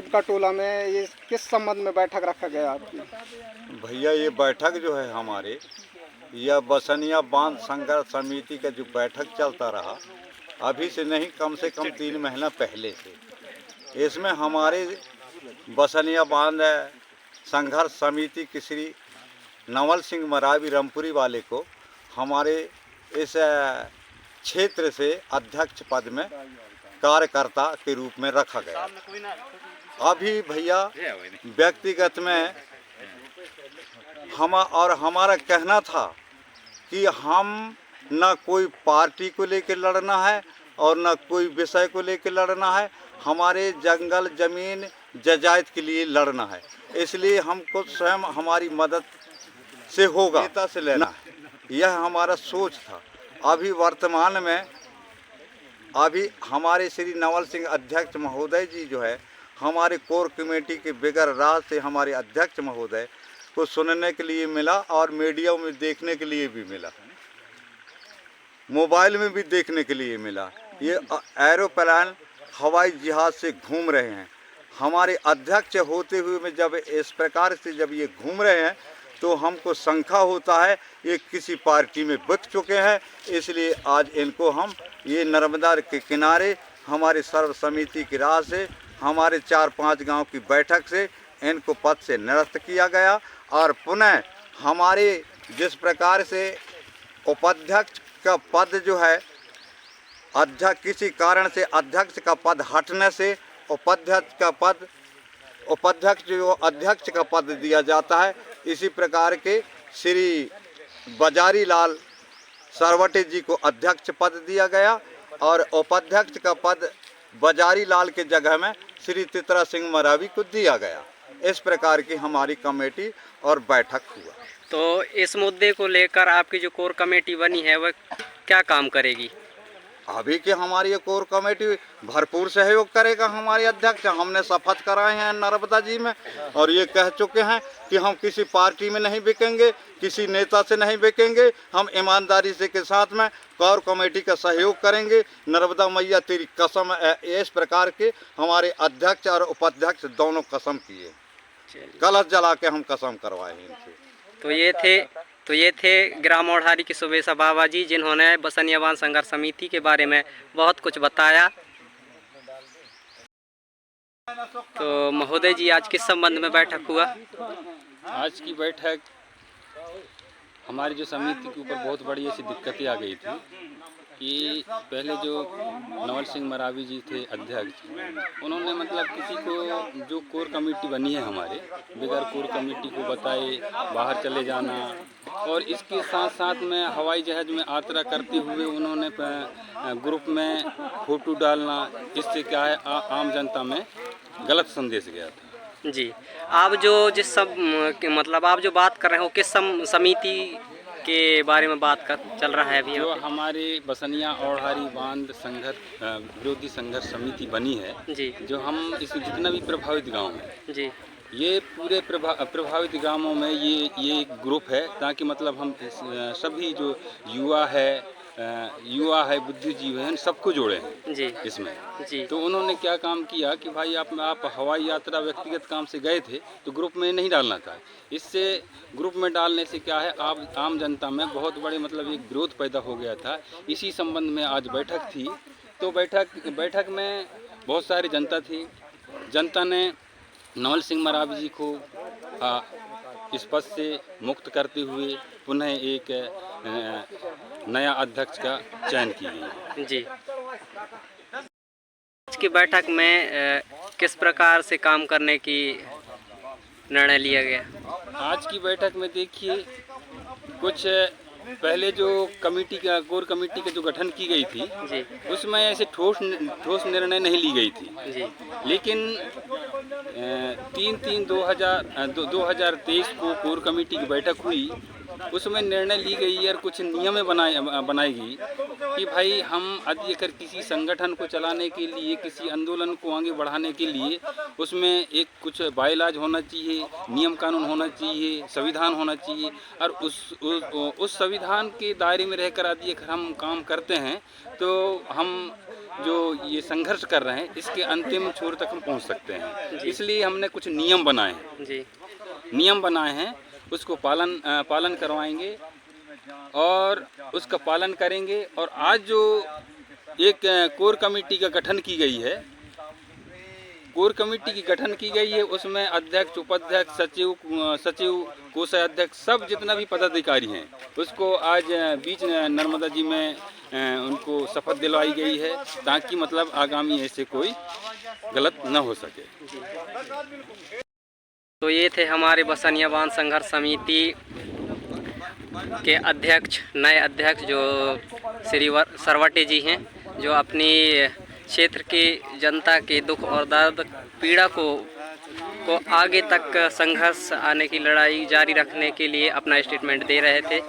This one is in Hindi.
का टोला में ये किस संबंध में बैठक रखा गया आपकी? भैया ये बैठक जो है हमारे, यह बसनिया बांध संघर्ष समिति का जो बैठक चलता रहा, अभी से नहीं कम से कम 3 महीना पहले से। इसमें हमारे बसनिया बांध संघर्ष समिति के श्री नवल सिंह मरावी रामपुरी वाले को हमारे इस क्षेत्र से अध्यक्ष पद में कार्यकर्ता के रूप में रखा गया। अभी भैया व्यक्तिगत में हमारा कहना था कि हम न कोई पार्टी को लेकर लड़ना है और न कोई विषय को लेकर लड़ना है, हमारे जंगल जमीन जायदाद के लिए लड़ना है। इसलिए हमको स्वयं हमारी मदद से होगा, नेता से लेना है, यह हमारा सोच था। अभी वर्तमान में अभी हमारे श्री नवल सिंह अध्यक्ष महोदय जी जो है, हमारे कोर कमेटी के बगैर राज से हमारे अध्यक्ष महोदय को सुनने के लिए मिला और मीडिया में देखने के लिए भी मिला, मोबाइल में भी देखने के लिए मिला। ये एरोप्लेन हवाई जहाज से घूम रहे हैं। हमारे अध्यक्ष होते हुए में जब इस प्रकार से जब ये घूम रहे हैं तो हमको शंका होता है ये किसी पार्टी में बिक चुके हैं। इसलिए आज इनको हम ये नर्मदा के किनारे हमारे सर्व समिति की राह से हमारे 4-5 गांव की बैठक से इनको पद से निरस्त किया गया और पुनः हमारे जिस प्रकार से उपाध्यक्ष का पद जो है, अध्यक्ष किसी कारण से अध्यक्ष का पद हटने से उपाध्यक्ष जो अध्यक्ष का पद दिया जाता है, इसी प्रकार के श्री बजारी लाल सरवटे जी को अध्यक्ष पद दिया गया और उपाध्यक्ष का पद बजारी लाल के जगह में श्री तितरा सिंह मरावी को दिया गया। इस प्रकार की हमारी कमेटी और बैठक हुआ। तो इस मुद्दे को लेकर आपकी जो कोर कमेटी बनी है वह क्या काम करेगी? अभी के हमारी ये कोर कमेटी भरपूर सहयोग करेगा। हमारे अध्यक्ष हमने शपथ कराए हैं नर्मदा जी में और ये कह चुके हैं कि हम किसी पार्टी में नहीं बिकेंगे, किसी नेता से नहीं बिकेंगे, हम ईमानदारी से के साथ में कोर कमेटी का सहयोग करेंगे। नर्मदा मैया तेरी कसम है, इस प्रकार के हमारे अध्यक्ष और उपाध्यक्ष दोनों कसम किए, कलश जला के हम कसम करवाए हैं इनसे। तो ये थे ग्राम ओढ़ारी की सुबेसा बाबा जी, जिन्होंने बसनिया बांध संघर्ष समिति के बारे में बहुत कुछ बताया। तो महोदय जी, आज किस संबंध में बैठक हुआ? आज की बैठक हमारी जो समिति के ऊपर बहुत बड़ी ऐसी दिक्कतें आ गई थी कि पहले जो नवल सिंह मरावी जी थे अध्यक्ष, उन्होंने मतलब किसी को जो कोर कमेटी बनी है हमारे बगैर कोर कमेटी को बताए बाहर चले जाना और इसके साथ साथ में हवाई जहाज़ में यात्रा करते हुए उन्होंने ग्रुप में फोटो डालना, इससे क्या है आम जनता में गलत संदेश गया था। जी, आप जो आप जो बात कर रहे हो किस समिति के बारे में चल रहा है अभी? जो हमारे बसनिया ओढ़ारी बांध संघर्ष विरोधी संघर्ष समिति बनी है जी, जो हम इसमें जितना भी प्रभावित गांव है जी, ये पूरे प्रभावित गांवों में ये एक ग्रुप है, ताकि मतलब हम सभी जो युवा है बुद्धिजीवी हैं, सबको जोड़े हैं जी इसमें जी। तो उन्होंने क्या काम किया कि भाई आप हवाई यात्रा व्यक्तिगत काम से गए थे तो ग्रुप में नहीं डालना था। इससे ग्रुप में डालने से क्या है आम जनता में बहुत बड़े मतलब एक विरोध पैदा हो गया था। इसी संबंध में आज बैठक थी। तो बैठक में बहुत सारी जनता थी। जनता ने नवल सिंह मरावी जी को इस पद से मुक्त करते हुए पुनः एक नया अध्यक्ष का चयन किया गया। जी, आज की बैठक में किस प्रकार से काम करने की निर्णय लिया गया? आज की बैठक में देखिए, कुछ पहले जो कोर कमेटी का जो गठन की गई थी जी, उसमें ऐसे ठोस निर्णय नहीं ली गई थी जी, लेकिन 3/3/2023 को कोर कमेटी की बैठक हुई। उसमें निर्णय ली गई और कुछ नियमें बनाई गई कि भाई हम यदि अगर किसी संगठन को चलाने के लिए, किसी आंदोलन को आगे बढ़ाने के लिए उसमें एक कुछ बायलॉज होना चाहिए, नियम कानून होना चाहिए, संविधान होना चाहिए और उस संविधान के दायरे में रहकर यदि अगर हम काम करते हैं तो हम जो ये संघर्ष कर रहे हैं इसके अंतिम छोर तक हम पहुंच सकते हैं। इसलिए हमने कुछ नियम बनाए हैं। जी नियम बनाए हैं, उसको पालन करवाएंगे और उसका पालन करेंगे। और आज जो एक कोर कमेटी का गठन की गई है, कोर कमेटी की गठन की गई है, उसमें अध्यक्ष, उपाध्यक्ष, सचिव, कोषाध्यक्ष सब जितना भी पदाधिकारी हैं उसको आज बीच नर्मदा जी में उनको शपथ दिलवाई गई है, ताकि मतलब आगामी ऐसे कोई गलत न हो सके। तो ये थे हमारे बसनिया बांध संघर्ष समिति के अध्यक्ष, नए अध्यक्ष जो श्री सरवटे जी हैं, जो अपनी क्षेत्र की जनता के दुख और दर्द, पीड़ा को आगे तक संघर्ष आने की लड़ाई जारी रखने के लिए अपना स्टेटमेंट दे रहे थे।